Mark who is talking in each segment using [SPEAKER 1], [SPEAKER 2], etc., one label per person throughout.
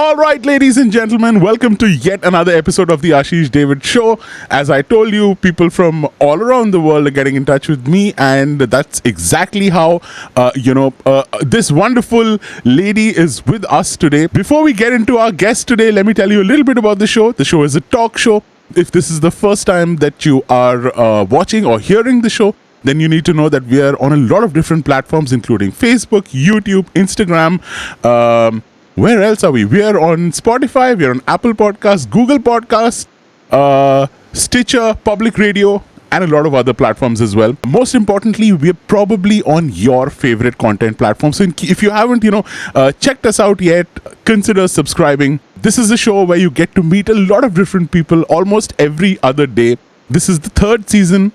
[SPEAKER 1] All right, ladies and gentlemen, welcome to yet another episode of the Ashish Ddavidd Show. As I told you, people from all around the world are getting in touch with me, and that's exactly how, this wonderful lady is with us today. Before we get into our guest today, let me tell you a little bit about the show. The show is a talk show. If this is the first time that you are watching or hearing the show, then you need to know that we are on a lot of different platforms, including Facebook, YouTube, Instagram. Where else are we? We are on Spotify, we are on Apple Podcasts, Google Podcasts, Stitcher, Public Radio, and a lot of other platforms as well. Most importantly, we're probably on your favorite content platform. So if you haven't, checked us out yet, consider subscribing. This is a show where you get to meet a lot of different people almost every other day. This is the third season.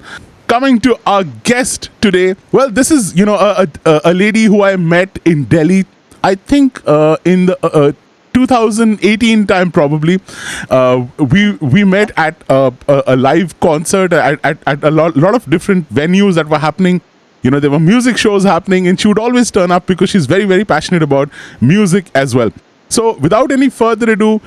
[SPEAKER 1] Coming to our guest today, well, this is, a lady who I met in Delhi, I think in the 2018 time probably. We met at a live concert at a lot of different venues that were happening. There were music shows happening, and she would always turn up because she's very, very passionate about music as well. So without any further ado,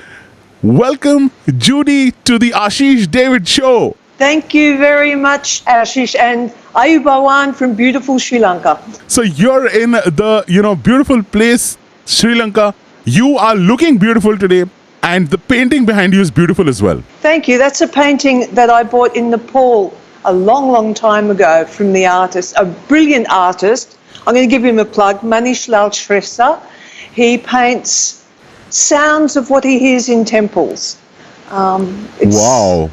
[SPEAKER 1] welcome Judy to the Ashish Ddavidd Show.
[SPEAKER 2] Thank you very much, Ashish, and Ayubawan from beautiful Sri Lanka.
[SPEAKER 1] So you're in the, beautiful place, Sri Lanka. You are looking beautiful today, and the painting behind you is beautiful as well.
[SPEAKER 2] Thank you. That's a painting that I bought in Nepal a long, long time ago from the artist, a brilliant artist. I'm going to give him a plug, Manish Lal Shrestha. He paints sounds of what he hears in temples.
[SPEAKER 1] Wow.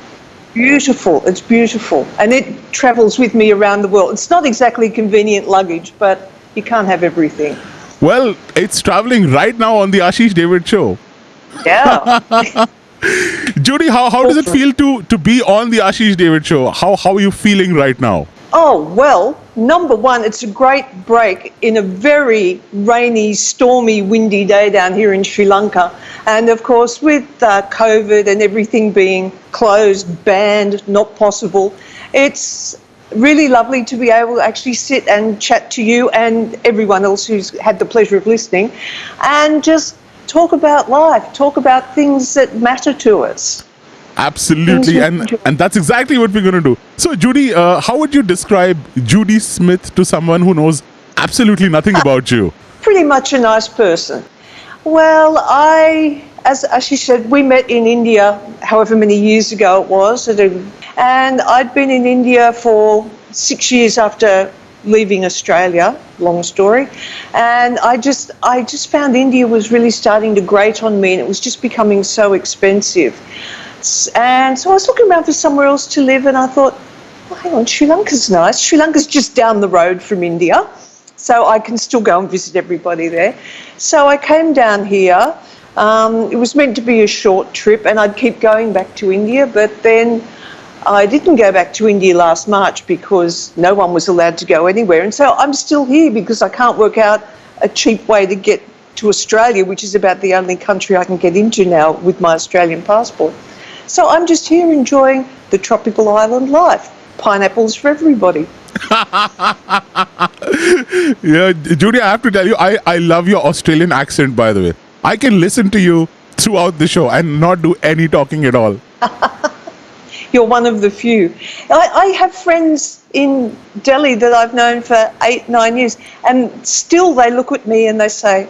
[SPEAKER 2] Beautiful. It's beautiful. And it travels with me around the world. It's not exactly convenient luggage, but you can't have everything.
[SPEAKER 1] Well, it's traveling right now on the Ashish Ddavidd Show.
[SPEAKER 2] Yeah.
[SPEAKER 1] Judy, how does it feel to be on the Ashish Ddavidd Show? How are you feeling right now?
[SPEAKER 2] Oh, well, number one, it's a great break in a very rainy, stormy, windy day down here in Sri Lanka. And of course, with COVID and everything being closed, banned, not possible, it's really lovely to be able to actually sit and chat to you and everyone else who's had the pleasure of listening and just talk about life, talk about things that matter to us.
[SPEAKER 1] Absolutely, and that's exactly what we're going to do. So, Judy, how would you describe Judy Smith to someone who knows absolutely nothing about you?
[SPEAKER 2] Pretty much a nice person. Well, as Ashish said, we met in India however many years ago it was, and I'd been in India for 6 years after leaving Australia, long story, and I just found India was really starting to grate on me, and it was just becoming so expensive. And so I was looking around for somewhere else to live, and I thought, well, hang on, Sri Lanka's nice. Sri Lanka's just down the road from India, so I can still go and visit everybody there. So I came down here. It was meant to be a short trip, and I'd keep going back to India, but then I didn't go back to India last March because no one was allowed to go anywhere. And so I'm still here because I can't work out a cheap way to get to Australia, which is about the only country I can get into now with my Australian passport. So I'm just here enjoying the tropical island life. Pineapples for everybody.
[SPEAKER 1] Yeah, Judy, I have to tell you, I love your Australian accent, by the way. I can listen to you throughout the show and not do any talking at all.
[SPEAKER 2] You're one of the few. I have friends in Delhi that I've known for 8-9 years, and still they look at me and they say,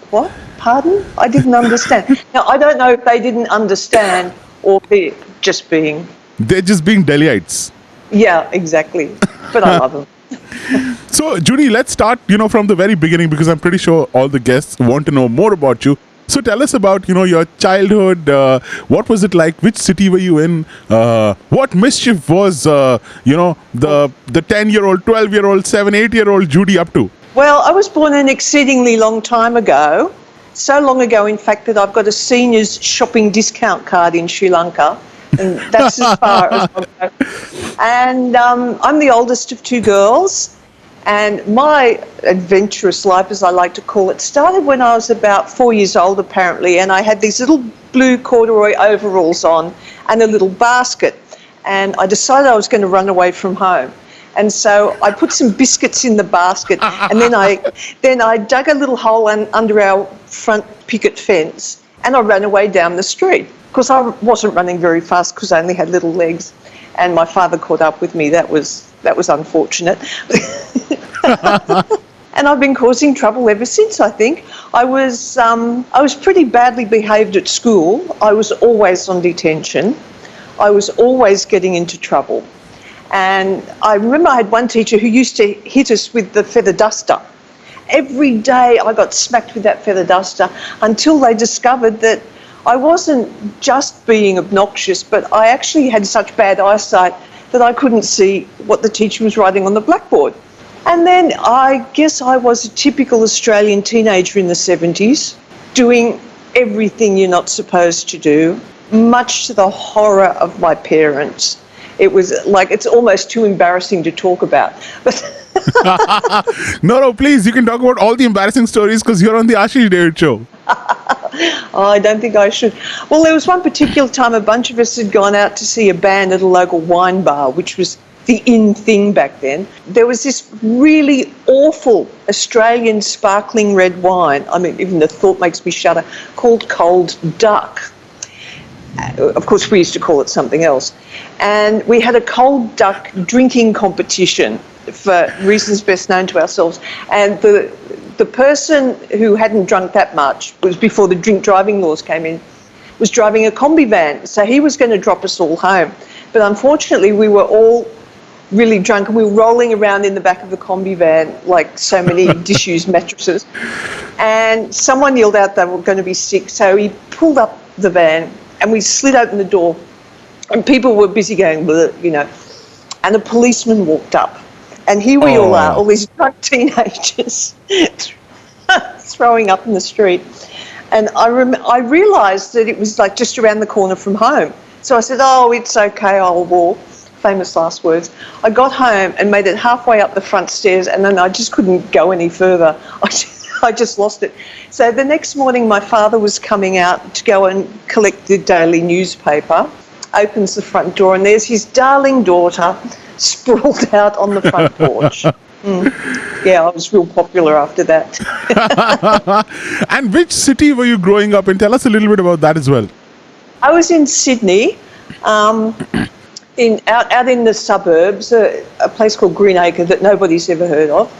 [SPEAKER 2] what? Pardon? I didn't understand. Now, I don't know if they didn't understand or they're just being...
[SPEAKER 1] They're just being Delhiites.
[SPEAKER 2] Yeah, exactly. But I love them.
[SPEAKER 1] So, Judy, let's start, from the very beginning, because I'm pretty sure all the guests want to know more about you. So tell us about, your childhood. What was it like? Which city were you in? What mischief was, the 10-year-old, 12-year-old, 7, 8-year-old Judy up to?
[SPEAKER 2] Well, I was born an exceedingly long time ago. So long ago, in fact, that I've got a seniors shopping discount card in Sri Lanka. And that's as far as I'll go. And I'm the oldest of 2 girls. And my adventurous life, as I like to call it, started when I was about 4 years old, apparently. And I had these little blue corduroy overalls on and a little basket. And I decided I was going to run away from home. And so I put some biscuits in the basket, and then I dug a little hole under our front picket fence, and I ran away down the street. Of course, I wasn't running very fast because I only had little legs, and my father caught up with me. That was unfortunate. And I've been causing trouble ever since, I think. I was pretty badly behaved at school. I was always on detention. I was always getting into trouble. And I remember I had one teacher who used to hit us with the feather duster. Every day I got smacked with that feather duster until they discovered that I wasn't just being obnoxious, but I actually had such bad eyesight that I couldn't see what the teacher was writing on the blackboard. And then I guess I was a typical Australian teenager in the 70s, doing everything you're not supposed to do, much to the horror of my parents. It was like, it's almost too embarrassing to talk about. But
[SPEAKER 1] No, please, you can talk about all the embarrassing stories because you're on the Ashish David show.
[SPEAKER 2] I don't think I should. Well, there was one particular time a bunch of us had gone out to see a band at a local wine bar, which was the in thing back then. There was this really awful Australian sparkling red wine, I mean, even the thought makes me shudder, called Cold Duck. Of course, we used to call it something else. And we had a cold duck drinking competition for reasons best known to ourselves. And the person who hadn't drunk that much, was before the drink driving laws came in, was driving a combi van. So he was going to drop us all home. But unfortunately, we were all really drunk and we were rolling around in the back of the combi van like so many disused mattresses. And someone yelled out they were going to be sick. So he pulled up the van and we slid open the door and people were busy going, you know, and a policeman walked up. And here we all are, all these drunk teenagers throwing up in the street. And I realised that it was like just around the corner from home. So I said, oh, it's okay, I'll walk. Famous last words. I got home and made it halfway up the front stairs and then I just couldn't go any further. I just lost it. So the next morning my father was coming out to go and collect the daily newspaper, opens the front door and there's his darling daughter sprawled out on the front porch. Yeah, I was real popular after that.
[SPEAKER 1] And which city were you growing up in? Tell us a little bit about that as well.
[SPEAKER 2] I was in Sydney, out in the suburbs, a place called Greenacre that nobody's ever heard of.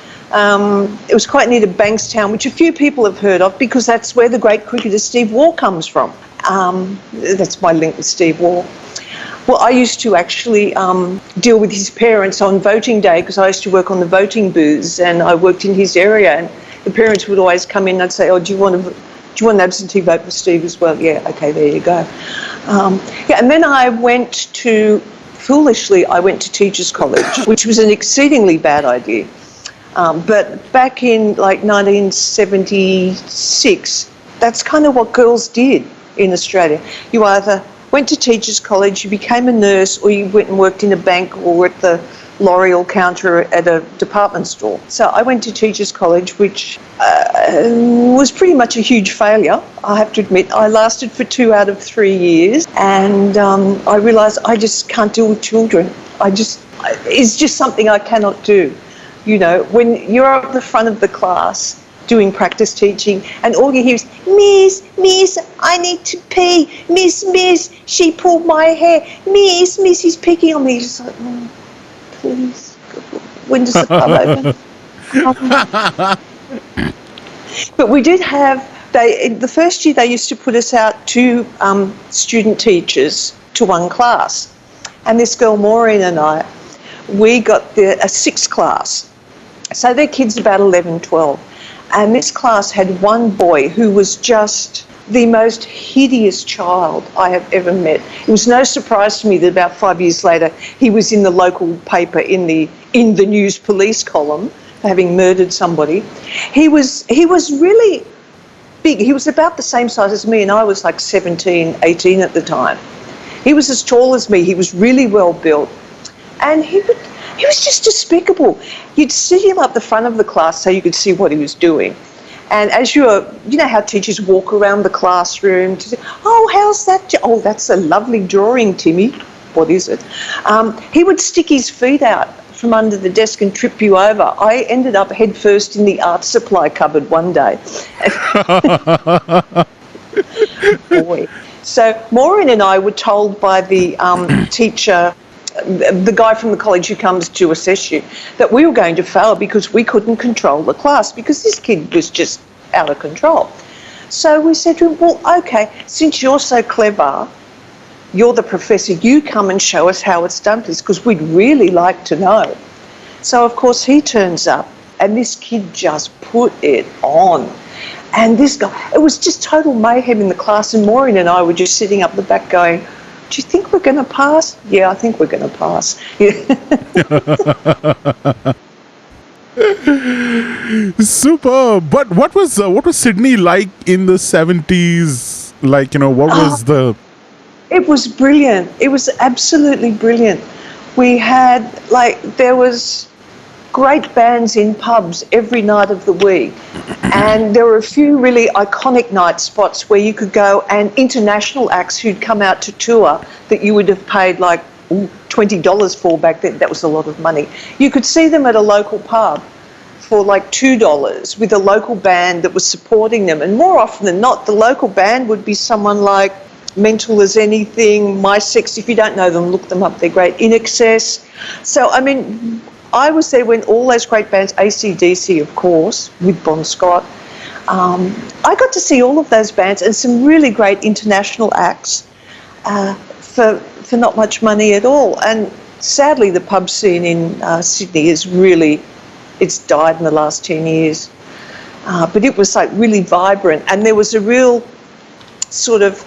[SPEAKER 2] It was quite near to Bankstown, which a few people have heard of because that's where the great cricketer Steve Waugh comes from. That's my link with Steve Waugh. Well, I used to actually deal with his parents on voting day because I used to work on the voting booths and I worked in his area and the parents would always come in and I'd say, oh, do you want an absentee vote for Steve as well? Yeah, okay, there you go. And then I went to, foolishly, I went to Teachers College, which was an exceedingly bad idea. But back in like 1976, that's kind of what girls did in Australia. You either went to Teachers College, you became a nurse, or you went and worked in a bank or at the L'Oreal counter at a department store. So I went to Teachers College, which was pretty much a huge failure, I have to admit. I lasted for 2 out of 3 years and I realised I just can't deal with children. It's just something I cannot do. You know, when you're at the front of the class doing practice teaching and all you hear is, Miss, I need to pee. Miss, she pulled my hair. Miss, he's picking on me. You're just like, oh, please, when does the club open? But we did have, the first year they used to put us out 2 student teachers to 1 class. And this girl Maureen and I, we got a 6th class. So their kids about 11, 12. And this class had one boy who was just the most hideous child I have ever met. It was no surprise to me that about 5 years later he was in the local paper in the news police column for having murdered somebody. He was really big. He was about the same size as me and I was like 17, 18 at the time. He was as tall as me. He was really well built. And he was just despicable. You'd sit him up the front of the class so you could see what he was doing. And as you know how teachers walk around the classroom to say, oh, how's that? Oh, that's a lovely drawing, Timmy. What is it? He would stick his feet out from under the desk and trip you over. I ended up head first in the art supply cupboard one day. Boy. So Maureen and I were told by the teacher, the guy from the college who comes to assess you, that we were going to fail because we couldn't control the class because this kid was just out of control. So we said to him, well, okay, since you're so clever, you're the professor, you come and show us how it's done, please, because we'd really like to know. So, of course, he turns up and this kid just put it on. And this guy, it was just total mayhem in the class, and Maureen and I were just sitting up the back going, do you think we're going to pass? Yeah, I think we're going to pass.
[SPEAKER 1] Super. But what was Sydney like in the 70s? Like, what was the...
[SPEAKER 2] It was brilliant. It was absolutely brilliant. We had, there was great bands in pubs every night of the week. And there were a few really iconic night spots where you could go, and international acts who'd come out to tour that you would have paid $20 for back then. That was a lot of money. You could see them at a local pub for $2 with a local band that was supporting them. And more often than not, the local band would be someone like Mental as Anything, My Sex. If you don't know them, look them up. They're great. In Excess. So, I mean, I was there when all those great bands, AC/DC, of course, with Bon Scott. I got to see all of those bands and some really great international acts for not much money at all. And sadly, the pub scene in Sydney is really, it's died in the last 10 years. But it was really vibrant, and there was a real sort of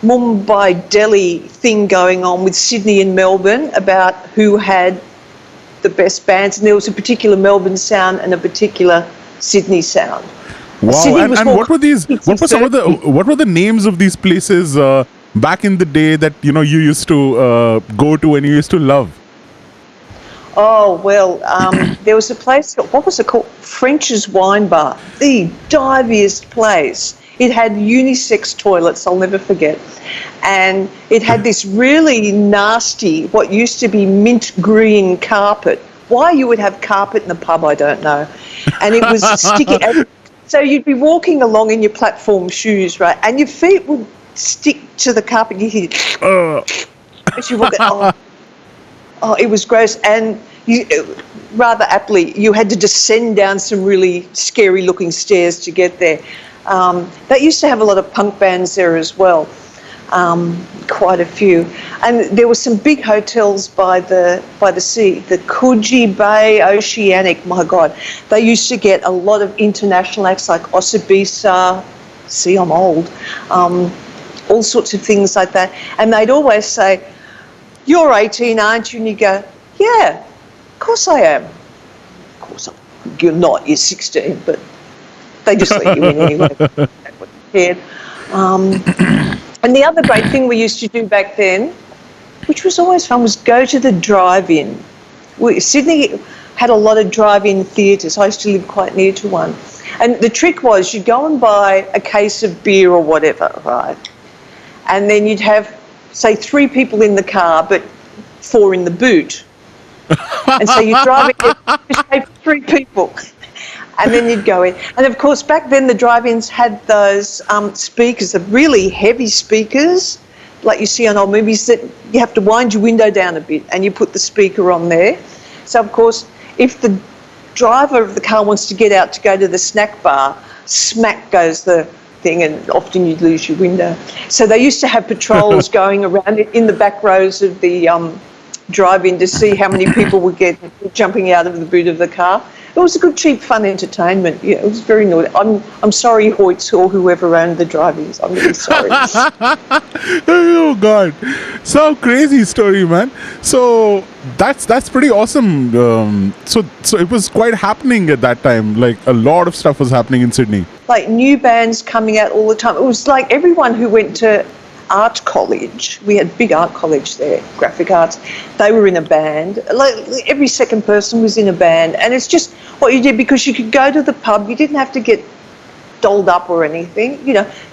[SPEAKER 2] Mumbai, Delhi thing going on with Sydney and Melbourne about who had the best bands, and there was a particular Melbourne sound and a particular Sydney sound.
[SPEAKER 1] Wow! And what were these? What were the names of these places back in the day that you used to go to and you used to love?
[SPEAKER 2] Oh well, there was a place. What was it called? French's Wine Bar, the diviest place. It had unisex toilets, I'll never forget. And it had this really nasty, what used to be mint green carpet. Why you would have carpet in a pub, I don't know. And it was sticky. So you'd be walking along in your platform shoes, right? And your feet would stick to the carpet. You hear, as you walk, it was gross. And rather aptly, you had to descend down some really scary looking stairs to get there. They used to have a lot of punk bands there as well, quite a few. And there were some big hotels by the sea, the Coogee Bay Oceanic, my God. They used to get a lot of international acts like Osibisa, see, I'm old, all sorts of things like that. And they'd always say, you're 18, aren't you? And you go, yeah, of course I am. Of course you're not, you're 16, but they just let you in anyway. And the other great thing we used to do back then, which was always fun, was go to the drive-in. Sydney had a lot of drive-in theatres. I used to live quite near to one. And the trick was you'd go and buy a case of beer or whatever, right? And then you'd have, say, 3 people in the car, but 4 in the boot. And so you'd drive in, just pay for 3 people. And then you'd go in. And, of course, back then the drive-ins had those speakers, the really heavy speakers, like you see on old movies, that you have to wind your window down a bit and you put the speaker on there. So, of course, if the driver of the car wants to get out to go to the snack bar, smack goes the thing, and often you'd lose your window. So they used to have patrols going around in the back rows of the drive-in to see how many people would get jumping out of the boot of the car. It was a good, cheap, fun entertainment. Yeah, it was very naughty. I'm sorry, Hoyts, or whoever owned the drive-ins. I'm really sorry.
[SPEAKER 1] Oh God, so crazy story, man. So that's pretty awesome. So it was quite happening at that time. Like a lot of stuff was happening in Sydney. Like
[SPEAKER 2] new bands coming out all the time. It was like everyone who went to art college, we had big art college there, graphic arts, they were in a band. Like every second person was in a band, and it's just what you did because you could go to the pub. You didn't have to get dolled up or anything,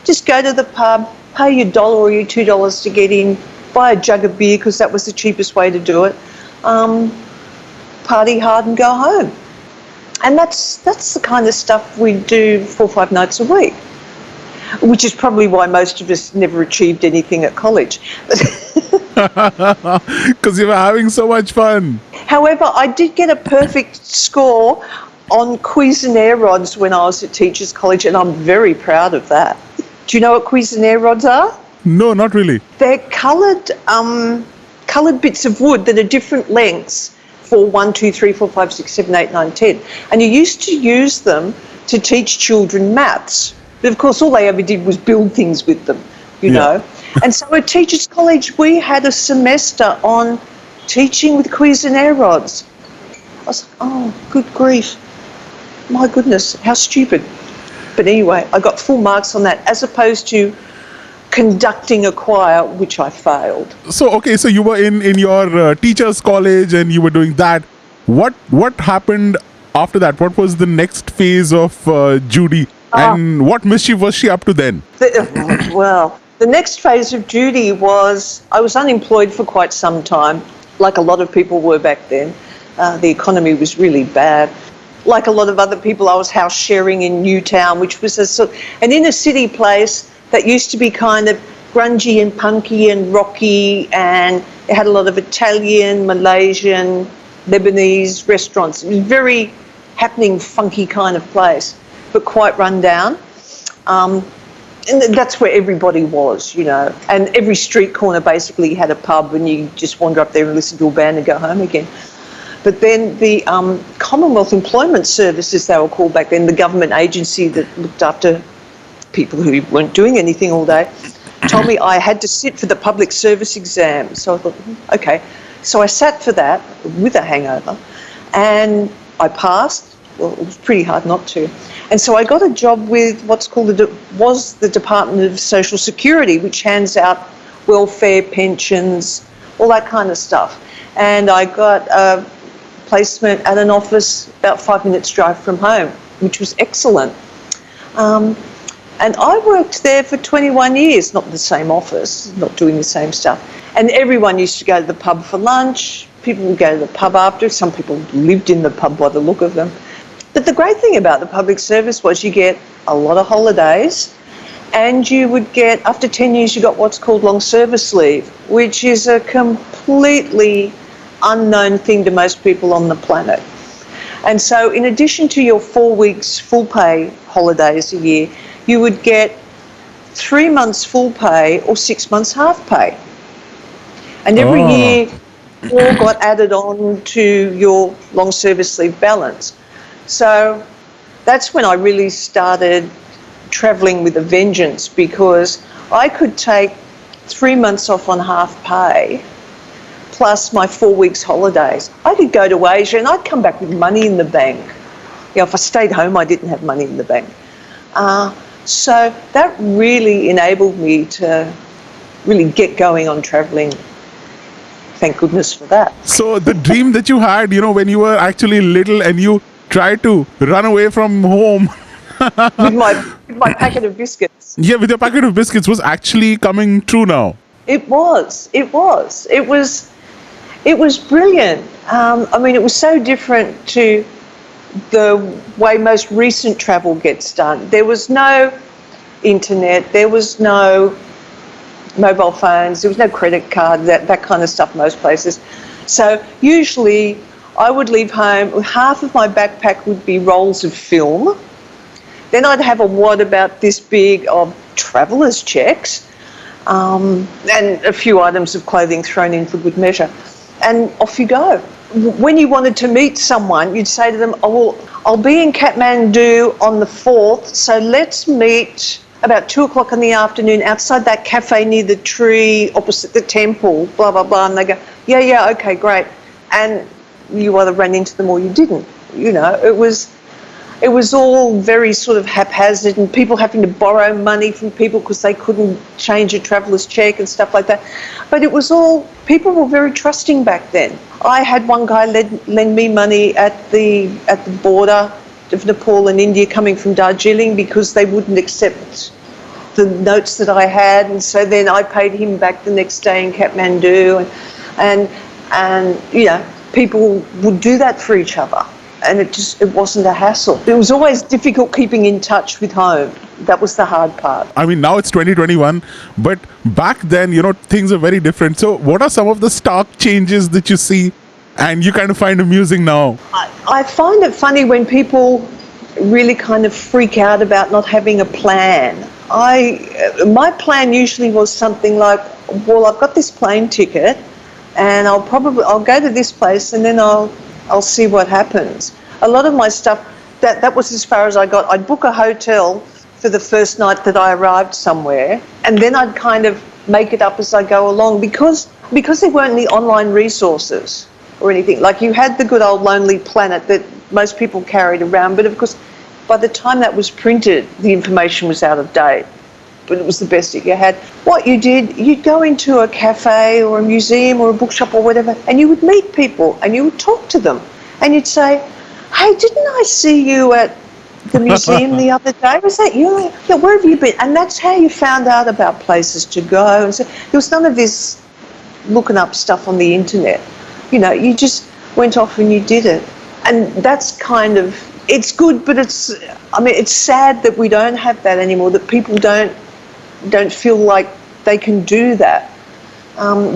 [SPEAKER 2] just go to the pub, pay your $1 or your $2 to get in, buy a jug of beer because that was the cheapest way to do it, party hard and go home. And that's the kind of stuff we do 4 or 5 nights a week. which is probably why most of us never achieved anything at college.
[SPEAKER 1] Because you were having so much fun.
[SPEAKER 2] However, I did get a perfect score on Cuisenaire rods when I was at Teachers College, and I'm very proud of that. Do you know what Cuisenaire rods are?
[SPEAKER 1] No, not really.
[SPEAKER 2] They're coloured bits of wood that are different lengths for 1, 2, 3, 4, 5, 6, 7, 8, 9, 10. And you used to use them to teach children maths. But of course, all they ever did was build things with them, you know. And so at Teachers College, we had a semester on teaching with Cuisenaire rods. I was like, oh, good grief. My goodness, how stupid. But anyway, I got full marks on that, as opposed to conducting a choir, which I failed.
[SPEAKER 1] So, okay, so you were in your teacher's college and you were doing that. What happened after that? What was the next phase of Judy? And what mischief was she up to then?
[SPEAKER 2] The next phase of Judy was I was unemployed for quite some time, like a lot of people were back then. The economy was really bad. Like a lot of other people, I was house sharing in Newtown, which was an inner city place that used to be kind of grungy and punky and rocky, and it had a lot of Italian, Malaysian, Lebanese restaurants. It was a very happening, funky kind of place, but quite run down. And that's where everybody was, you know. And every street corner basically had a pub, and you just wander up there and listen to a band and go home again. But then the Commonwealth Employment Services, they were called back then, the government agency that looked after people who weren't doing anything all day, told me I had to sit for the public service exam. So I thought, okay. So I sat for that with a hangover, and I passed. Well, it was pretty hard not to. And so I got a job with what's called the Department of Social Security, which hands out welfare, pensions, all that kind of stuff. And I got a placement at an office about 5 minutes drive from home, which was excellent. And I worked there for 21 years, not the same office, not doing the same stuff. And everyone used to go to the pub for lunch. People would go to the pub after. Some people lived in the pub by the look of them. But the great thing about the public service was you get a lot of holidays, and you would get, after 10 years, you got what's called long service leave, which is a completely unknown thing to most people on the planet. And so in addition to your 4 weeks full pay holidays a year, you would get 3 months full pay or 6 months half pay. And every year, 4 got added on to your long service leave balance. So that's when I really started travelling with a vengeance, because I could take 3 months off on half pay plus my 4 weeks holidays. I could go to Asia and I'd come back with money in the bank. You know, if I stayed home, I didn't have money in the bank. So that really enabled me to really get going on travelling. Thank goodness for that.
[SPEAKER 1] So the dream that you had, you know, when you were actually little and you tried to run away from home
[SPEAKER 2] with my packet of biscuits.
[SPEAKER 1] Yeah, with your packet of biscuits was actually coming true now.
[SPEAKER 2] It was brilliant. I mean, it was so different to the way most recent travel gets done. There was no internet, there was no mobile phones, there was no credit card, that kind of stuff most places. So usually I would leave home, half of my backpack would be rolls of film. Then I'd have a wad about this big of traveller's checks, and a few items of clothing thrown in for good measure. And off you go. When you wanted to meet someone, you'd say to them, oh, well, I'll be in Kathmandu on the 4th, so let's meet about 2 o'clock in the afternoon outside that cafe near the tree opposite the temple, blah, blah, blah. And they go, yeah, okay, great. And you either ran into them or you didn't. You know, it was all very sort of haphazard, and people having to borrow money from people because they couldn't change a traveller's check and stuff like that. But it was all, people were very trusting back then. I had one guy lend me money at the border of Nepal and India coming from Darjeeling because they wouldn't accept the notes that I had, and so then I paid him back the next day in Kathmandu, and you know, people would do that for each other. and it wasn't a hassle. It was always difficult keeping in touch with home. That was the hard part.
[SPEAKER 1] I mean, now it's 2021, but back then, things are very different. So what are some of the stark changes that you see and you kind of find amusing now?
[SPEAKER 2] I find it funny when people really kind of freak out about not having a plan. My plan usually was something like, well, I've got this plane ticket and I'll go to this place and then I'll see what happens. A lot of my stuff, that was as far as I got. I'd book a hotel for the first night that I arrived somewhere, and then I'd kind of make it up as I go along because there weren't any online resources or anything. Like, you had the good old Lonely Planet that most people carried around, but of course by the time that was printed the information was out of date, but it was the best that you had. What you did, you'd go into a cafe or a museum or a bookshop or whatever, and you would meet people and you would talk to them and you'd say, hey, didn't I see you at the museum the other day? Was that you? Yeah, where have you been? And that's how you found out about places to go. And so there was none of this looking up stuff on the internet. You just went off and you did it. And that's kind of, it's good, but it's sad that we don't have that anymore, that people don't feel like they can do that.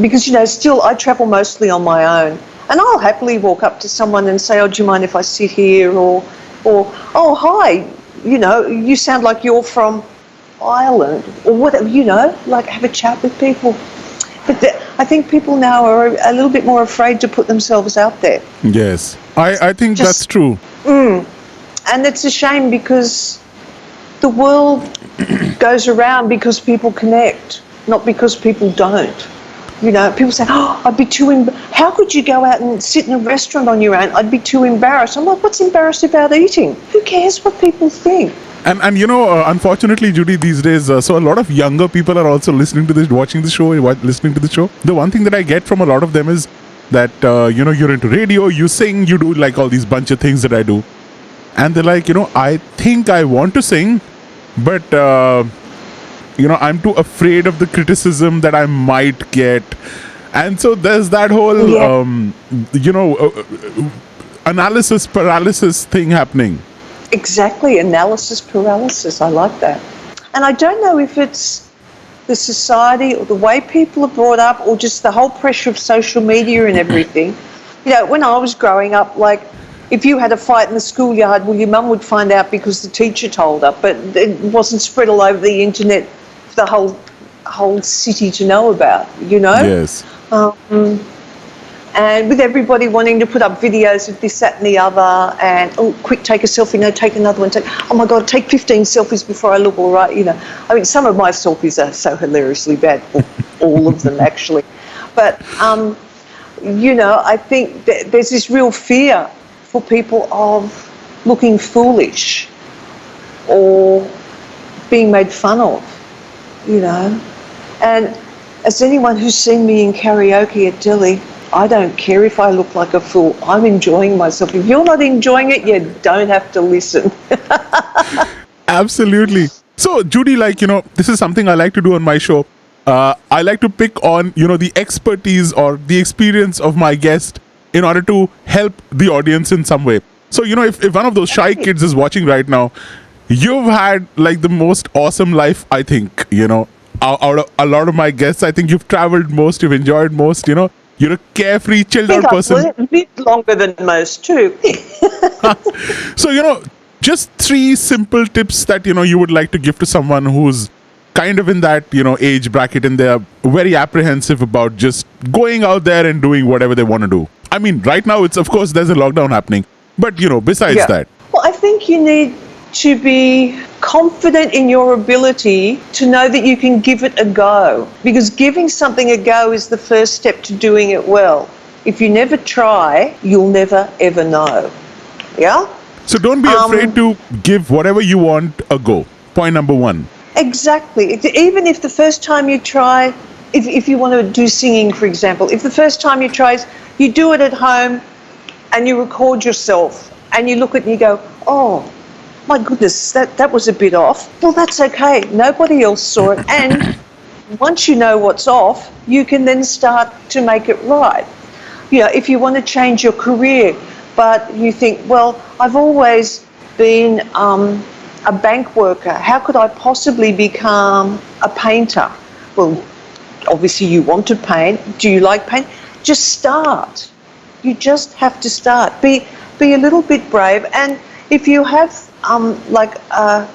[SPEAKER 2] Because, still I travel mostly on my own. And I'll happily walk up to someone and say, oh, do you mind if I sit here? Or oh, hi, you sound like you're from Ireland, or whatever, like have a chat with people. But I think people now are a little bit more afraid to put themselves out there.
[SPEAKER 1] Yes, I think that's true.
[SPEAKER 2] And it's a shame because the world goes around because people connect, not because people don't. People say, oh, I'd be too how could you go out and sit in a restaurant on your own? I'd be too embarrassed. I'm like, what's embarrassed about eating? Who cares what people think?
[SPEAKER 1] And unfortunately, Judy, these days, so a lot of younger people are also listening to this, watching the show, listening to the show. The one thing that I get from a lot of them is that, you're into radio, you sing, you do like all these bunch of things that I do. And they're like, I think I want to sing, but... I'm too afraid of the criticism that I might get. And so there's that whole, analysis paralysis thing happening.
[SPEAKER 2] Exactly, analysis paralysis. I like that. And I don't know if it's the society or the way people are brought up or just the whole pressure of social media and everything. When I was growing up, like, if you had a fight in the schoolyard, well, your mum would find out because the teacher told her, but it wasn't spread all over the internet for the whole city to know about,
[SPEAKER 1] Yes.
[SPEAKER 2] And with everybody wanting to put up videos of this, that and the other, and, oh, quick, take a selfie, no, take another one, oh my God, take 15 selfies before I look all right, some of my selfies are so hilariously bad, all of them actually. But, I think there's this real fear for people of looking foolish or being made fun of, And as anyone who's seen me in karaoke at Delhi, I don't care if I look like a fool. I'm enjoying myself. If you're not enjoying it, you don't have to listen.
[SPEAKER 1] Absolutely. So, Judy, this is something I like to do on my show. I like to pick on, the expertise or the experience of my guest in order to help the audience in some way. So, if one of those shy kids is watching right now, you've had like the most awesome life, I think, out of a lot of my guests. I think you've traveled most, you've enjoyed most, you're a carefree, chilled out person.
[SPEAKER 2] I've lived longer than most too.
[SPEAKER 1] So, just 3 simple tips that, you would like to give to someone who's kind of in that, age bracket and they're very apprehensive about just going out there and doing whatever they want to do. I mean, right now it's, of course, there's a lockdown happening, but, besides that.
[SPEAKER 2] Well, I think you need to be confident in your ability to know that you can give it a go, because giving something a go is the first step to doing it well. If you never try, you'll never ever know. Yeah?
[SPEAKER 1] So don't be afraid to give whatever you want a go. Point number 1.
[SPEAKER 2] Exactly. Even if the first time you try, if you want to do singing, for example, if the first time you try, you do it at home and you record yourself and you look at it and you go, oh, my goodness, that was a bit off. Well, that's okay. Nobody else saw it. And once you know what's off, you can then start to make it right. If you want to change your career, But you think, well, I've always been a bank worker. How could I possibly become a painter? Well, obviously you want to paint. Do you like paint? Just start. You just have to start. Be a little bit brave. And if you have like a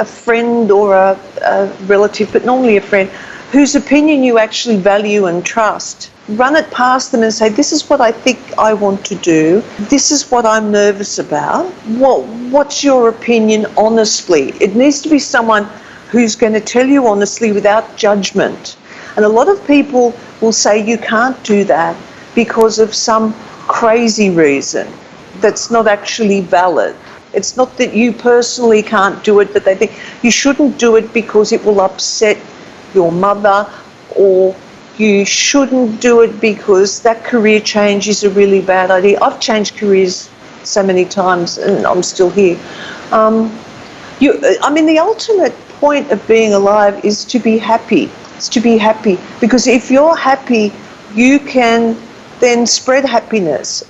[SPEAKER 2] friend or a relative, but normally a friend, whose opinion you actually value and trust, run it past them and say, this is what I think I want to do. This is what I'm nervous about. What's your opinion honestly? It needs to be someone who's going to tell you honestly without judgment. And a lot of people will say you can't do that because of some crazy reason that's not actually valid. It's not that you personally can't do it, but they think you shouldn't do it because it will upset your mother, or you shouldn't do it because that career change is a really bad idea. I've changed careers so many times and I'm still here. The ultimate point of being alive is to be happy. It's to be happy, because if you're happy, you can then spread happiness.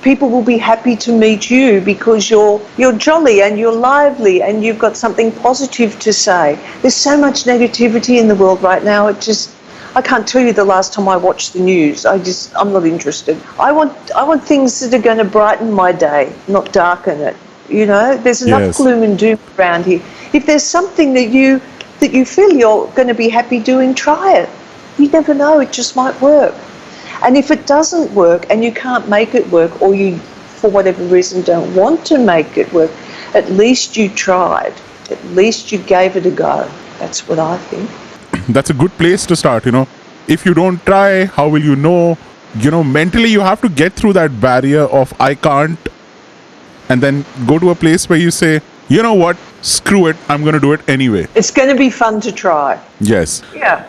[SPEAKER 2] People will be happy to meet you because you're jolly and you're lively and you've got something positive to say. There's so much negativity in the world right now. I can't tell you the last time I watched the news. I'm not interested. I want things that are going to brighten my day, not darken it. You know, there's enough gloom and doom around here. If there's something that you feel you're going to be happy doing, try it. You never know, it just might work. And if it doesn't work and you can't make it work, or you, for whatever reason, don't want to make it work, at least you tried. At least you gave it a go. That's what I think.
[SPEAKER 1] That's a good place to start, If you don't try, how will you know? Mentally you have to get through that barrier of I can't, and then go to a place where you say, you know what, screw it, I'm going to do it anyway.
[SPEAKER 2] It's going to be fun to try.
[SPEAKER 1] Yes.
[SPEAKER 2] Yeah.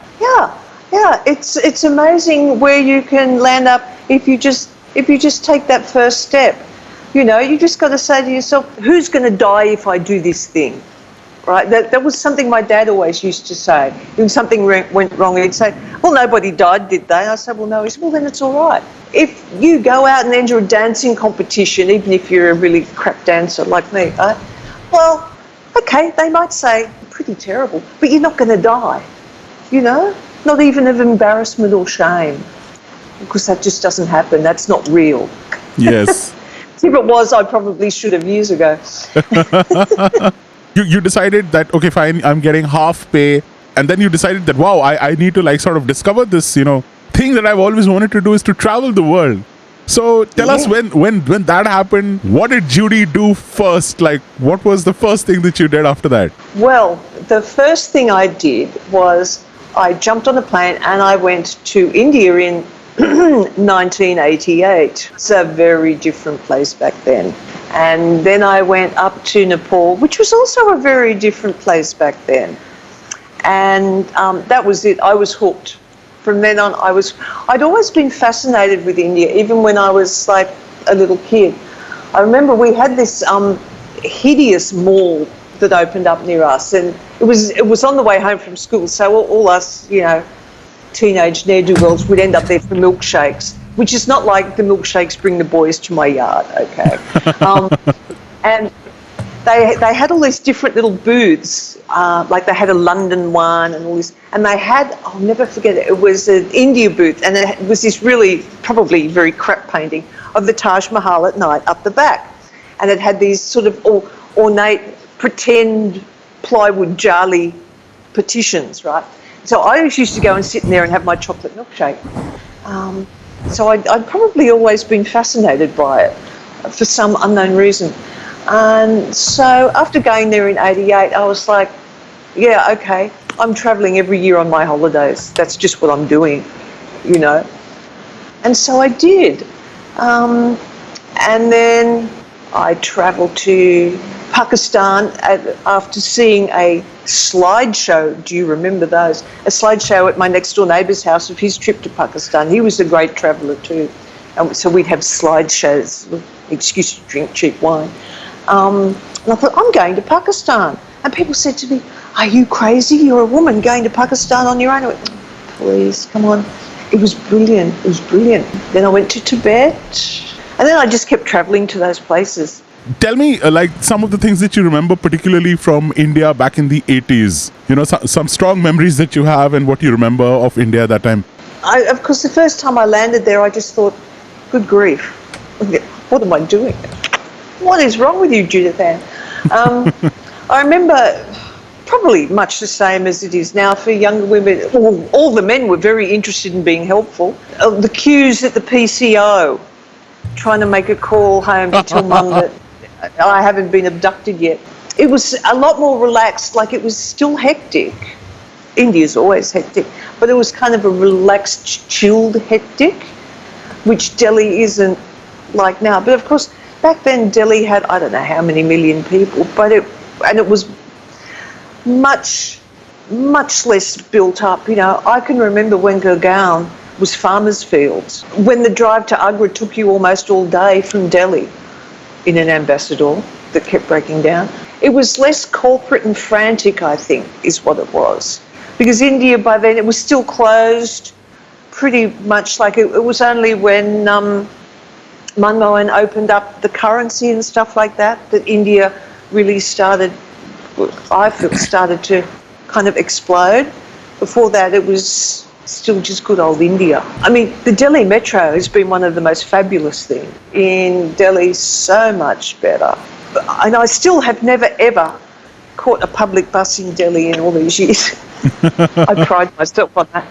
[SPEAKER 2] It's amazing where you can land up if you just take that first step. You just got to say to yourself, who's going to die if I do this thing? Right? That was something my dad always used to say. When something went wrong, he'd say, well, nobody died, did they? And I said, well, no. He said, well, then it's all right. If you go out and enter a dancing competition, even if you're a really crap dancer like me, right? Well, okay, they might say, pretty terrible, but you're not going to die, Not even of embarrassment or shame, because that just doesn't happen. That's not real.
[SPEAKER 1] Yes.
[SPEAKER 2] If it was, I probably should have years ago.
[SPEAKER 1] You decided that, okay, fine, I'm getting half pay. And then you decided that, wow, I need to sort of discover this, thing that I've always wanted to do is to travel the world. So tell us when that happened, what did Judy do first? What was the first thing that you did after that?
[SPEAKER 2] Well, the first thing I did was I jumped on a plane and I went to India in 1988. It's a very different place back then. And then I went up to Nepal, which was also a very different place back then. And that was it. I was hooked. From then on, I'd always been fascinated with India, even when I was like a little kid. I remember we had this hideous mall that opened up near us, and it was on the way home from school. So all us, teenage ne'er-do-wells would end up there for milkshakes, which is not like the milkshakes bring the boys to my yard, okay? And they had all these different little booths, like they had a London one and all this, and they had, I'll never forget it, it was an India booth, and it was this really, probably very crap painting of the Taj Mahal at night up the back. And it had these sort of ornate, pretend plywood jali petitions, right? So I always used to go and sit in there and have my chocolate milkshake. So I'd probably always been fascinated by it for some unknown reason. And so after going there in 88, I was like, yeah, okay, I'm travelling every year on my holidays. That's just what I'm doing, And so I did. And then I travelled to Pakistan after seeing a slideshow. Do you remember those? A slideshow at my next door neighbour's house of his trip to Pakistan. He was a great traveller too. And so we'd have slideshows, excuse to drink cheap wine. And I thought, I'm going to Pakistan. And people said to me, are you crazy? You're a woman going to Pakistan on your own. I went, please, come on. It was brilliant. It was brilliant. Then I went to Tibet. And then I just kept traveling to those places.
[SPEAKER 1] Tell me, like, some of the things that you remember, particularly from India back in the 80s. You know, some strong memories that you have and what you remember of India at that time.
[SPEAKER 2] Of course, the first time I landed there, I just thought, good grief, what am I doing? What is wrong with you, Judith Ann? I remember probably much the same as it is now for younger women. All the men were very interested in being helpful. The queues at the PCO, trying to make a call home to tell mum that I haven't been abducted yet. It was a lot more relaxed, like it was still hectic. India's always hectic, but it was kind of a relaxed, chilled hectic, which Delhi isn't like now. But of course, back then Delhi had, I don't know how many million people, but it was much less built up. You know, I can remember when Gurgaon was farmers' fields, when the drive to Agra took you almost all day from Delhi in an ambassador that kept breaking down. It was less corporate and frantic, I think, is what it was. Because India by then, it was still closed, pretty much like it was only when Manmohan opened up the currency and stuff like that India really started, I feel, started to kind of explode. Before that, it was still just good old India. I mean, the Delhi metro has been one of the most fabulous things. In Delhi, so much better. And I still have never, ever caught a public bus in Delhi in all these years. I pride myself on that.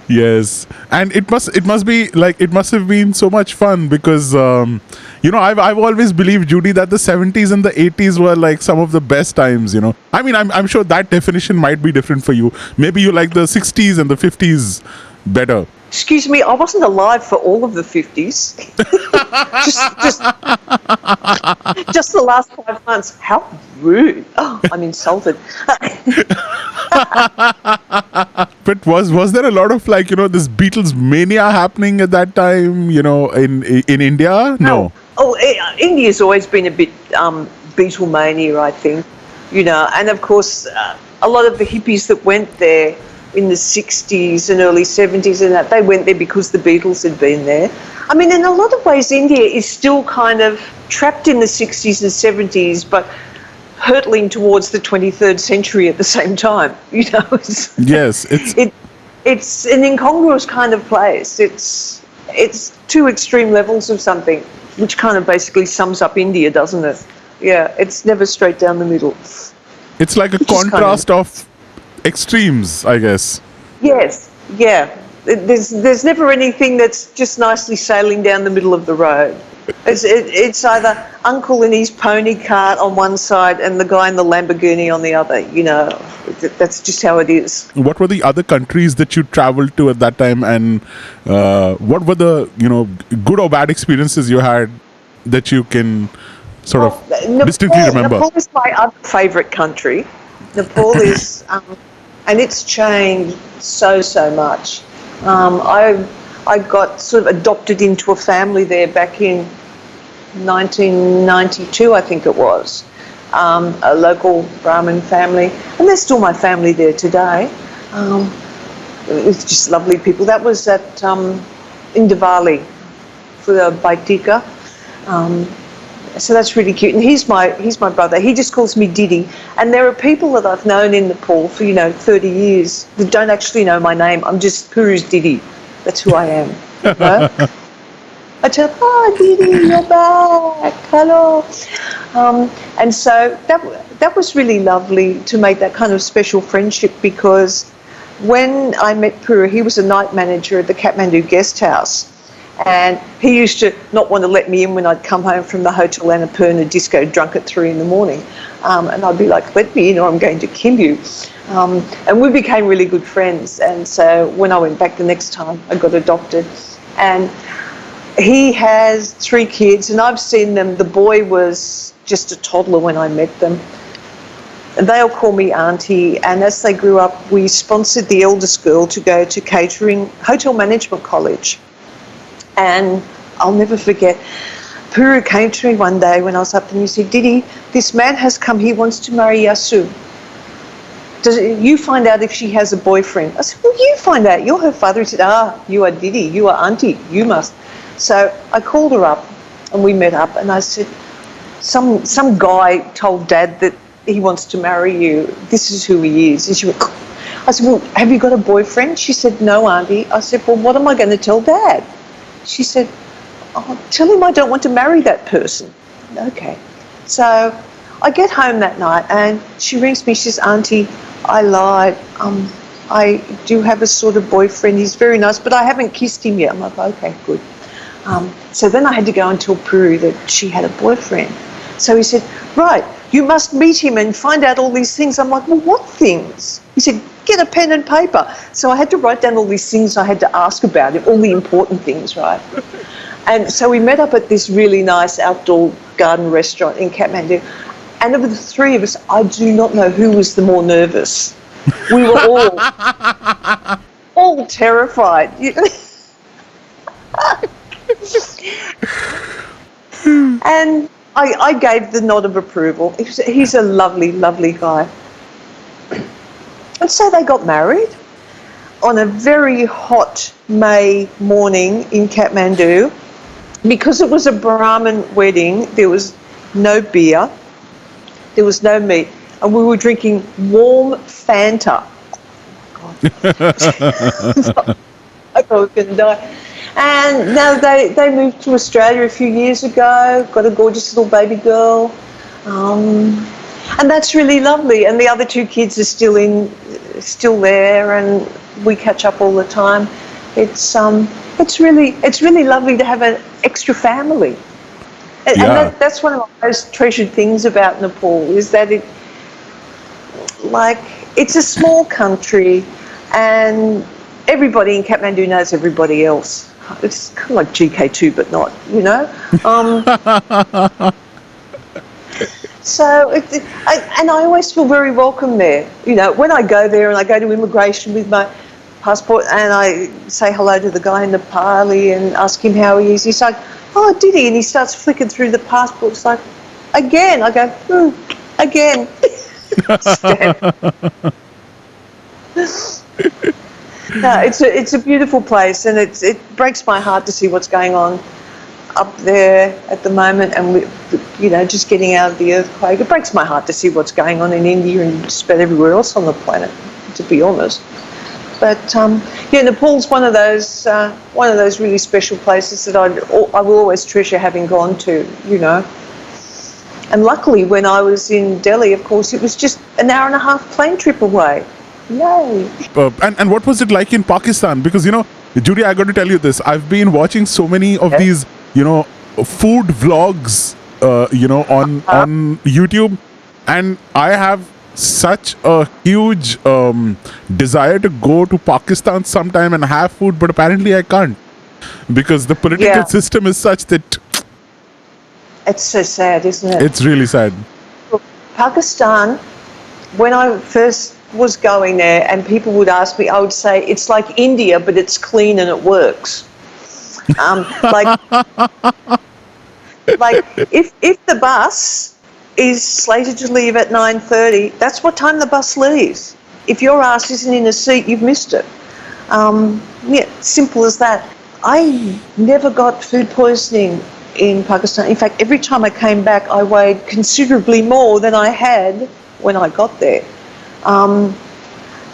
[SPEAKER 1] Yes, and it must be like, it must have been so much fun because you know, I've always believed, Judy, that the 70s and the 80s were like some of the best times. You know, I mean, I'm sure that definition might be different for you. Maybe you like the 60s and the 50s better.
[SPEAKER 2] Excuse me, I wasn't alive for all of the 50s. just the last 5 months. How rude. Oh, I'm insulted.
[SPEAKER 1] But was there a lot of, like, you know, this Beatles mania happening at that time, you know, in India? No.
[SPEAKER 2] India's always been a bit Beatlemania, I think, you know, and of course a lot of the hippies that went there in the 60s and early 70s and that, they went there because the Beatles had been there. I mean, in a lot of ways, India is still kind of trapped in the 60s and 70s, but hurtling towards the 23rd century at the same time. You know,
[SPEAKER 1] yes,
[SPEAKER 2] it's an incongruous kind of place. It's two extreme levels of something, which kind of basically sums up India, doesn't it? Yeah, it's never straight down the middle.
[SPEAKER 1] It's like a contrast of extremes, I guess.
[SPEAKER 2] Yes, yeah. There's never anything that's just nicely sailing down the middle of the road. It's either uncle in his pony cart on one side and the guy in the Lamborghini on the other. You know, that's just how it is.
[SPEAKER 1] What were the other countries that you traveled to at that time, and what were the, you know, good or bad experiences you had that you can sort of distinctly remember?
[SPEAKER 2] Nepal is my other favourite country. Nepal is, and it's changed so much. I got sort of adopted into a family there back in 1992, I think it was, a local Brahmin family, and they're still my family there today. It's just lovely people. That was at in Diwali for the Baitika. So that's really cute. And he's my brother. He just calls me Didi. And there are people that I've known in Nepal for, 30 years that don't actually know my name. I'm just Puru's Didi. That's who I am. You know? I tell them, Didi, you're back. Hello. And so that was really lovely to make that kind of special friendship, because when I met Puru, he was a night manager at the Kathmandu guest house. And he used to not want to let me in when I'd come home from the Hotel Annapurna disco drunk at 3 a.m. And I'd be like, let me in or I'm going to kill you. And we became really good friends. And so when I went back the next time, I got adopted. And he has 3 kids, and I've seen them. The boy was just a toddler when I met them. And they all call me Auntie. And as they grew up, we sponsored the eldest girl to go to hotel management college. And I'll never forget, Puru came to me one day when I was up and he said, Didi, this man has come, he wants to marry Yasu. You find out if she has a boyfriend. I said, well, you find out, you're her father. He said, you are Didi, you are Auntie, you must. So I called her up and we met up, and I said, some guy told Dad that he wants to marry you. This is who he is. And she went, I said, well, have you got a boyfriend? She said, no, Auntie. I said, well, what am I going to tell Dad? She said, oh, tell him I don't want to marry that person. Okay. So I get home that night and she rings me. She says, Auntie, I lied. I do have a sort of boyfriend. He's very nice, but I haven't kissed him yet. I'm like, okay, good. So then I had to go and tell Prue that she had a boyfriend. So he said, right, you must meet him and find out all these things. I'm like, well, what things? He said, get a pen and paper. So I had to write down all these things I had to ask about him, all the important things, right? And so we met up at this really nice outdoor garden restaurant in Kathmandu. And of the three of us, I do not know who was the more nervous. We were all terrified. And I gave the nod of approval. He's a lovely, lovely guy. And so they got married on a very hot May morning in Kathmandu. Because it was a Brahmin wedding, there was no beer, there was no meat, and we were drinking warm Fanta. God. I thought I was going to die. And now they moved to Australia a few years ago, got a gorgeous little baby girl, and that's really lovely. And the other two kids are still there, and we catch up all the time. It's really lovely to have an extra family, and that's one of my most treasured things about Nepal, is that it's a small country, and everybody in Kathmandu knows everybody else. It's kind of like GK2, but not, you know. So, and I always feel very welcome there. You know, when I go there and I go to immigration with my passport and I say hello to the guy in the Nepali and ask him how he is, he's like, oh, did he? And he starts flicking through the passport. It's like, again. I go, again. No, it's a beautiful place, and it breaks my heart to see what's going on up there at the moment, and just getting out of the earthquake. It breaks my heart to see what's going on in India and just about everywhere else on the planet, to be honest. But Nepal's one of those really special places that I will always treasure having gone to, you know. And luckily, when I was in Delhi, of course, it was just an hour and a half plane trip away. Yay!
[SPEAKER 1] And what was it like in Pakistan? Because, Judy, I got to tell you this. I've been watching so many of these, food vlogs, on YouTube, and I have such a huge desire to go to Pakistan sometime and have food, but apparently I can't, because the political system is such that...
[SPEAKER 2] It's so sad, isn't it?
[SPEAKER 1] It's really sad.
[SPEAKER 2] Pakistan, when I first was going there and people would ask me, I would say, it's like India, but it's clean and it works. If the bus is slated to leave at 9:30, that's what time the bus leaves. If your ass isn't in a seat, you've missed it. Simple as that. I never got food poisoning in Pakistan. In fact, every time I came back, I weighed considerably more than I had when I got there.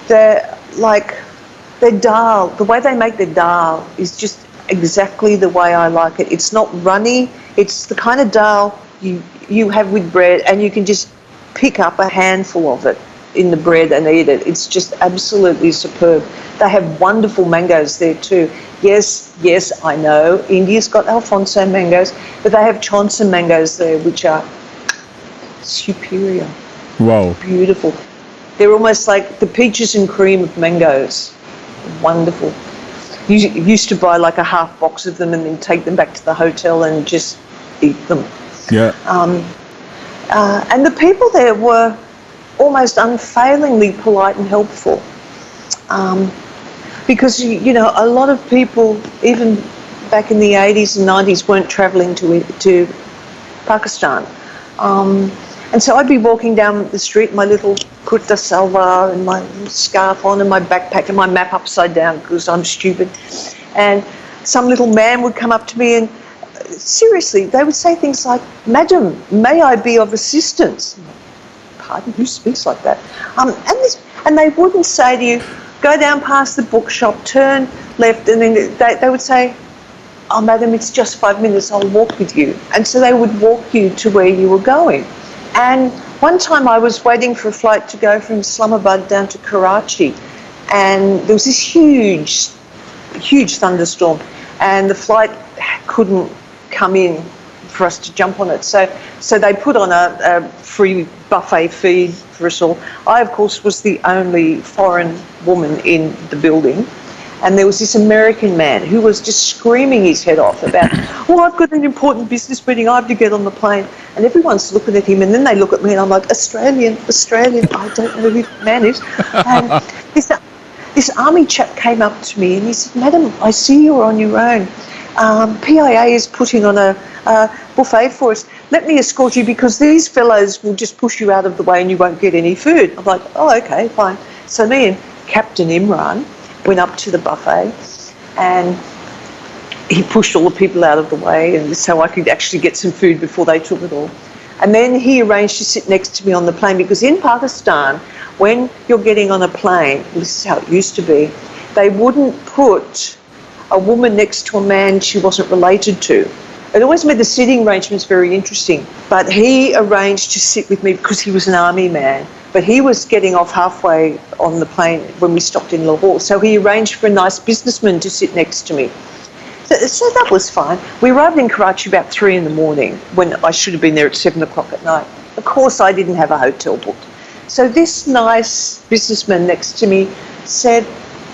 [SPEAKER 2] Their dal, the way they make their dal is just exactly the way I like it. It's not runny. It's the kind of dal you have with bread, and you can just pick up a handful of it in the bread and eat it. It's just absolutely superb. They have wonderful mangoes there too. Yes, I know India's got Alfonso mangoes, but they have Chonsa mangoes there, which are superior.
[SPEAKER 1] Wow.
[SPEAKER 2] Beautiful. They're almost like the peaches and cream of mangoes. Wonderful. You used to buy like a half box of them and then take them back to the hotel and just eat them.
[SPEAKER 1] Yeah.
[SPEAKER 2] And the people there were almost unfailingly polite and helpful. Because, a lot of people, even back in the 80s and 90s, weren't travelling to Pakistan. And so I'd be walking down the street in my little kurta salwar and my scarf on and my backpack and my map upside down because I'm stupid. And some little man would come up to me and seriously, they would say things like, "Madam, may I be of assistance?" Pardon, who speaks like that? And they wouldn't say to you, "Go down past the bookshop, turn left," and then they would say, "Oh, madam, it's just 5 minutes, I'll walk with you." And so they would walk you to where you were going. And one time I was waiting for a flight to go from Islamabad down to Karachi, and there was this huge thunderstorm, and the flight couldn't come in for us to jump on it. So they put on a free buffet feed for us all. I, of course, was the only foreign woman in the building. And there was this American man who was just screaming his head off about, "Oh, I've got an important business meeting, I have to get on the plane." And everyone's looking at him, and then they look at me, and I'm like, Australian, I don't know who the man is. And this army chap came up to me, and he said, "Madam, I see you're on your own. PIA is putting on a buffet for us. Let me escort you, because these fellows will just push you out of the way and you won't get any food." I'm like, "Oh, okay, fine." So me and Captain Imran went up to the buffet, and he pushed all the people out of the way, and so I could actually get some food before they took it all. And then he arranged to sit next to me on the plane, because in Pakistan, when you're getting on a plane, this is how it used to be, they wouldn't put a woman next to a man she wasn't related to. It always made the sitting arrangements very interesting. But he arranged to sit with me because he was an army man. But he was getting off halfway on the plane when we stopped in Lahore. So he arranged for a nice businessman to sit next to me. So that was fine. We arrived in Karachi about 3 in the morning, when I should have been there at 7 o'clock at night. Of course, I didn't have a hotel booked. So this nice businessman next to me said,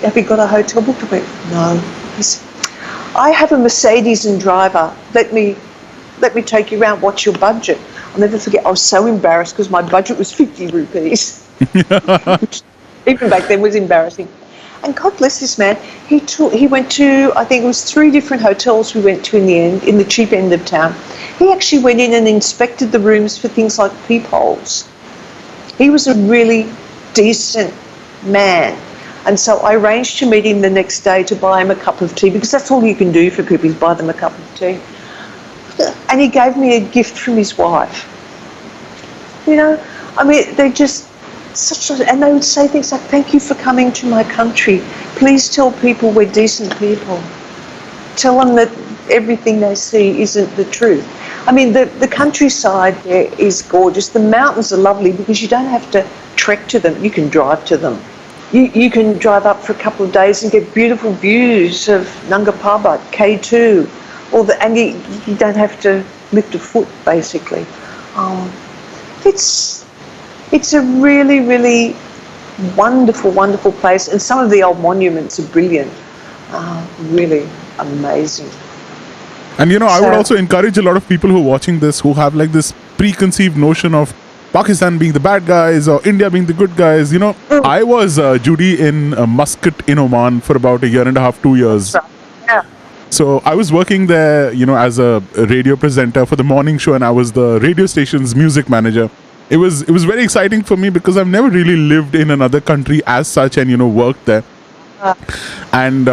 [SPEAKER 2] "Have you got a hotel booked?" I went, "No." He said, "I have a Mercedes and driver. Let me take you around. What's your budget?" I'll never forget, I was so embarrassed because my budget was 50 rupees. Which even back then was embarrassing. And God bless this man, he went to, I think it was 3 different hotels we went to in the end, in the cheap end of town. He actually went in and inspected the rooms for things like peepholes. He was a really decent man. And so I arranged to meet him the next day to buy him a cup of tea, because that's all you can do for people is buy them a cup of tea. And he gave me a gift from his wife. You know, I mean, they're just and they would say things like, "Thank you for coming to my country. Please tell people we're decent people. Tell them that everything they see isn't the truth." I mean, the countryside there is gorgeous. The mountains are lovely because you don't have to trek to them. You can drive to them. You can drive up for a couple of days and get beautiful views of Nanga Parbat, K2, and you don't have to lift a foot, basically. It's a really, really wonderful, wonderful place, and some of the old monuments are brilliant, really amazing.
[SPEAKER 1] And, you know, I would also encourage a lot of people who are watching this who have like this preconceived notion of Pakistan being the bad guys or India being the good guys. You know, I was Judy in Muscat in Oman for about 1.5 to 2 years.
[SPEAKER 2] Yeah.
[SPEAKER 1] So I was working there, you know, as a radio presenter for the morning show, and I was the radio station's music manager. It was very exciting for me because I've never really lived in another country as such and, you know, worked there. And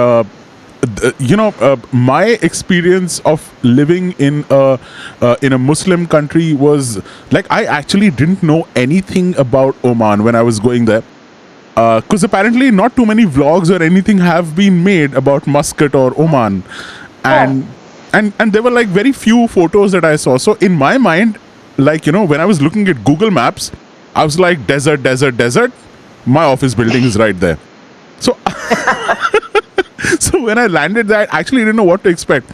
[SPEAKER 1] my experience of living in a Muslim country was like, I actually didn't know anything about Oman when I was going there, because apparently not too many vlogs or anything have been made about Muscat or Oman, and there were like very few photos that I saw. So in my mind, like, you know, when I was looking at Google Maps, I was like, desert, desert, desert. My office building is right there. So so when I landed there, I actually didn't know what to expect.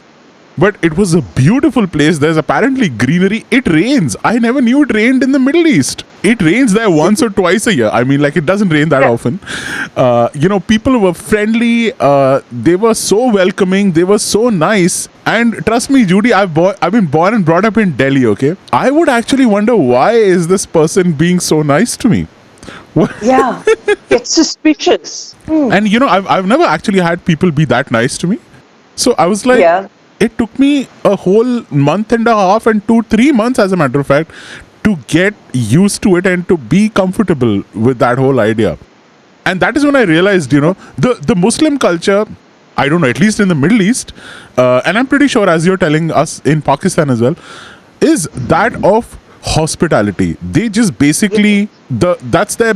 [SPEAKER 1] But it was a beautiful place. There's apparently greenery. It rains. I never knew it rained in the Middle East. It rains there once or twice a year. I mean, like, it doesn't rain that often. You know, people were friendly. They were so welcoming. They were so nice. And trust me, Judy, I've been born and brought up in Delhi, okay? I would actually wonder, why is this person being so nice to me?
[SPEAKER 2] Yeah, it's suspicious.
[SPEAKER 1] And, you know, I've never actually had people be that nice to me. So I was like, it took me a whole month and a half and 2-3 months, as a matter of fact, to get used to it and to be comfortable with that whole idea. And that is when I realized, you know, the Muslim culture, I don't know, at least in the Middle East, and I'm pretty sure, as you're telling us, in Pakistan as well, is that of hospitality. They just basically that's their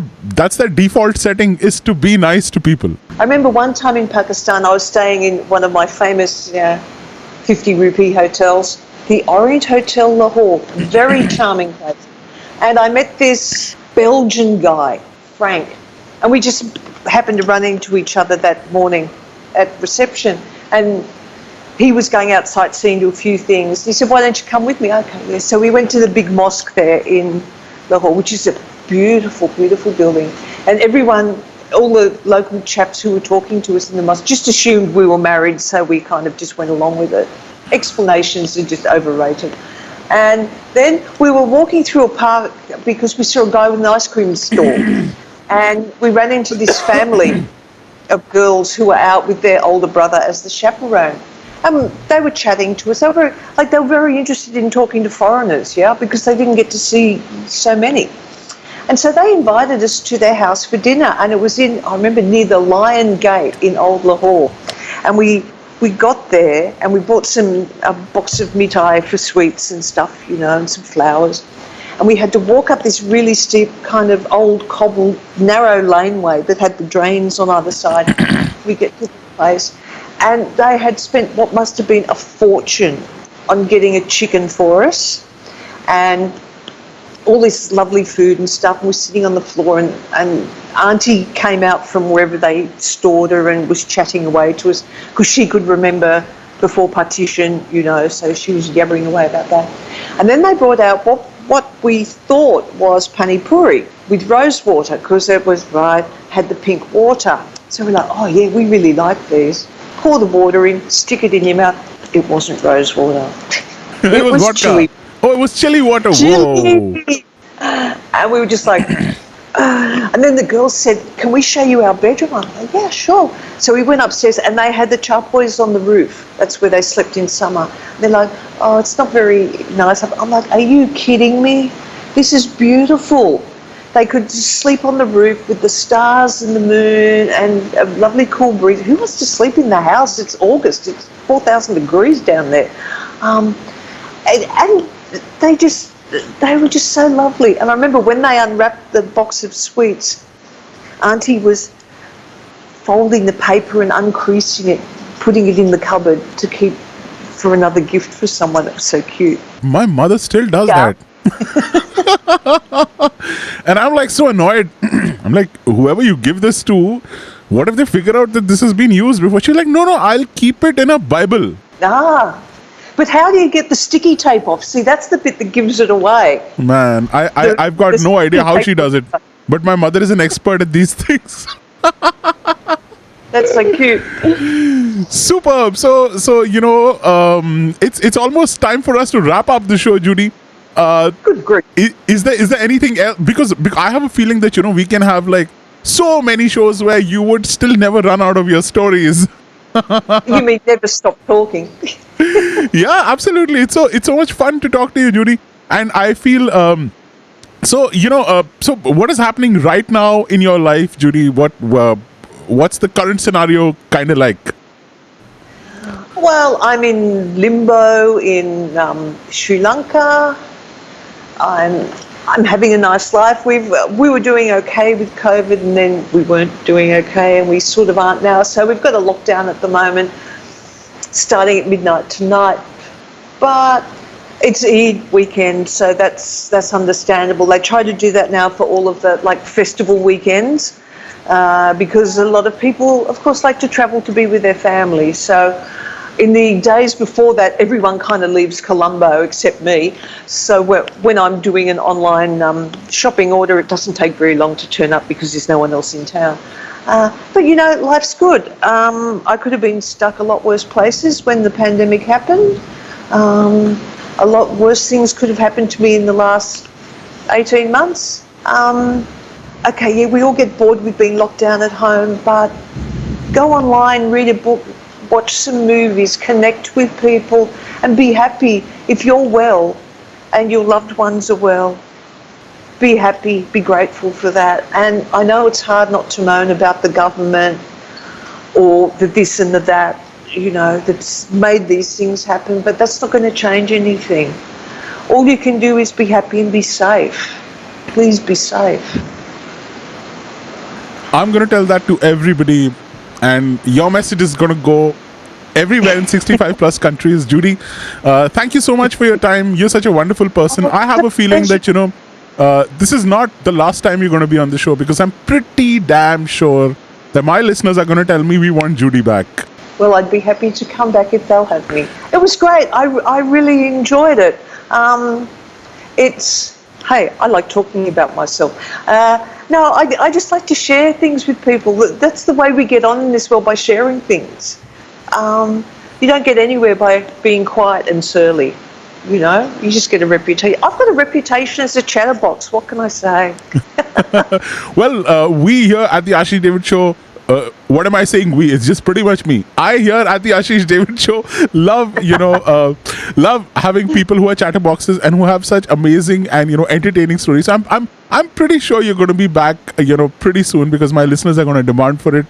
[SPEAKER 1] default setting, is to be nice to people.
[SPEAKER 2] I remember one time in Pakistan, I was staying in one of my famous 50 rupee hotels, the Orient Hotel Lahore, very charming place. And I met this Belgian guy, Frank, and we just happened to run into each other that morning at reception. And he was going out sightseeing to a few things. He said, why don't you come with me? Okay, yeah. So we went to the big mosque there in Lahore, which is a beautiful, beautiful building. And everyone, all the local chaps who were talking to us in the mosque just assumed we were married, so we kind of just went along with it. Explanations are just overrated. And then we were walking through a park because we saw a guy with an ice cream stall. And we ran into this family of girls who were out with their older brother as the chaperone. They were chatting to us. They were very interested in talking to foreigners, because they didn't get to see so many. And so they invited us to their house for dinner, and it was I remember, near the Lion Gate in Old Lahore. And we got there and we bought a box of mithai for sweets and stuff, and some flowers. And we had to walk up this really steep kind of old cobbled narrow laneway that had the drains on either side. We get to the place, and they had spent what must have been a fortune on getting a chicken for us and all this lovely food and stuff. And we're sitting on the floor, and Auntie came out from wherever they stored her and was chatting away to us because she could remember before partition, so she was yabbering away about that. And then they brought out what we thought was pani puri with rose water, because it was had the pink water. So we're like, oh yeah, we really like these. Pour the water in, stick it in your mouth. It wasn't rose water.
[SPEAKER 1] It was vodka.
[SPEAKER 2] Chili.
[SPEAKER 1] Oh, it was chili water.
[SPEAKER 2] Chili.
[SPEAKER 1] Whoa.
[SPEAKER 2] And we were just like, and then the girls said, can we show you our bedroom? I'm like, yeah, sure. So we went upstairs, and they had the charpoys on the roof. That's where they slept in summer. They're like, oh, it's not very nice. I'm like, are you kidding me? This is beautiful. They could just sleep on the roof with the stars and the moon and a lovely cool breeze. Who wants to sleep in the house? It's August. It's 4,000 degrees down there. And they were just so lovely. And I remember when they unwrapped the box of sweets, Auntie was folding the paper and uncreasing it, putting it in the cupboard to keep for another gift for someone. That was so cute.
[SPEAKER 1] My mother still does that. And I'm like so annoyed. I'm like, whoever you give this to, what if they figure out that this has been used before? She's like, no, I'll keep it in a Bible.
[SPEAKER 2] But how do you get the sticky tape off? See, that's the bit that gives it away.
[SPEAKER 1] Man, I've got no idea how she does it. But my mother is an expert at these things.
[SPEAKER 2] That's so cute.
[SPEAKER 1] Superb. So it's almost time for us to wrap up the show, Judy.
[SPEAKER 2] Good grief.
[SPEAKER 1] Is there anything else? Because I have a feeling that we can have like so many shows where you would still never run out of your stories.
[SPEAKER 2] You mean never stop talking?
[SPEAKER 1] Yeah, absolutely. It's so much fun to talk to you, Judy. And I feel so what is happening right now in your life, Judy? What's the current scenario kind of like?
[SPEAKER 2] Well, I'm in limbo in Sri Lanka. I'm having a nice life. We were doing okay with COVID, and then we weren't doing okay, and we sort of aren't now. So we've got a lockdown at the moment, starting at midnight tonight. But it's Eid weekend, so that's understandable. They try to do that now for all of the festival weekends, because a lot of people, of course, like to travel to be with their families. So in the days before that, everyone kind of leaves Colombo except me. So when I'm doing an online shopping order, it doesn't take very long to turn up because there's no one else in town. But life's good. I could have been stuck a lot worse places when the pandemic happened. A lot worse things could have happened to me in the last 18 months. Okay, yeah, we all get bored with being locked down at home, but go online, read a book, watch some movies, connect with people, and be happy. If you're well and your loved ones are well, be happy, be grateful for that. And I know it's hard not to moan about the government. or the this and the that, that's made these things happen, but that's not going to change anything. All you can do is be happy and be safe. Please be safe.
[SPEAKER 1] I'm going to tell that to everybody, and your message is going to go everywhere in 65 plus countries. Judy, thank you so much for your time. You're such a wonderful person. I have a feeling that, this is not the last time you're going to be on the show, because I'm pretty damn sure that my listeners are going to tell me we want Judy back.
[SPEAKER 2] Well, I'd be happy to come back if they'll have me. It was great. I really enjoyed it. Hey, I like talking about myself. No, I just like to share things with people. That's the way we get on in this world, by sharing things. You don't get anywhere by being quiet and surly. You just get a reputation. I've got a reputation as a chatterbox. What can I say?
[SPEAKER 1] Well, we here at the Ashish Ddavidd Show, what am I saying? We? It's just pretty much me. I here at the Ashish Ddavidd Show love, love having people who are chatterboxes and who have such amazing and entertaining stories. So I'm pretty sure you're going to be back, pretty soon, because my listeners are going to demand for it.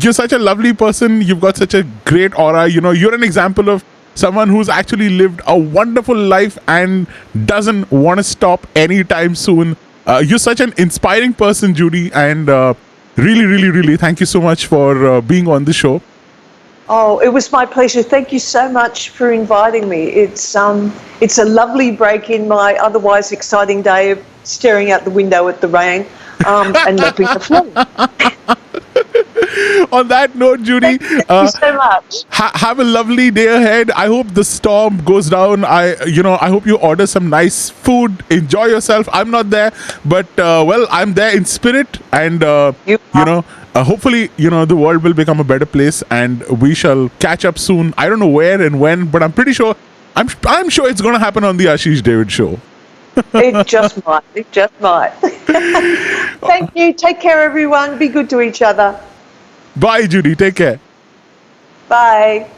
[SPEAKER 1] You're such a lovely person. You've got such a great aura. You're an example of someone who's actually lived a wonderful life and doesn't want to stop anytime soon. You're such an inspiring person, Judy, and really, really, really thank you so much for being on the show.
[SPEAKER 2] Oh, it was my pleasure. Thank you so much for inviting me. It's a lovely break in my otherwise exciting day of staring out the window at the rain and mopping the floor.
[SPEAKER 1] On that note, Judy,
[SPEAKER 2] thank you so much.
[SPEAKER 1] Have a lovely day ahead. I hope the storm goes down. I hope you order some nice food. Enjoy yourself. I'm not there, but I'm there in spirit, and hopefully, the world will become a better place, and we shall catch up soon. I don't know where and when, but I'm pretty sure. I'm sure it's going to happen on the Ashish Ddavidd Show.
[SPEAKER 2] It just might. It just might. Thank you. Take care, everyone. Be good to each other.
[SPEAKER 1] Bye, Judy. Take care.
[SPEAKER 2] Bye.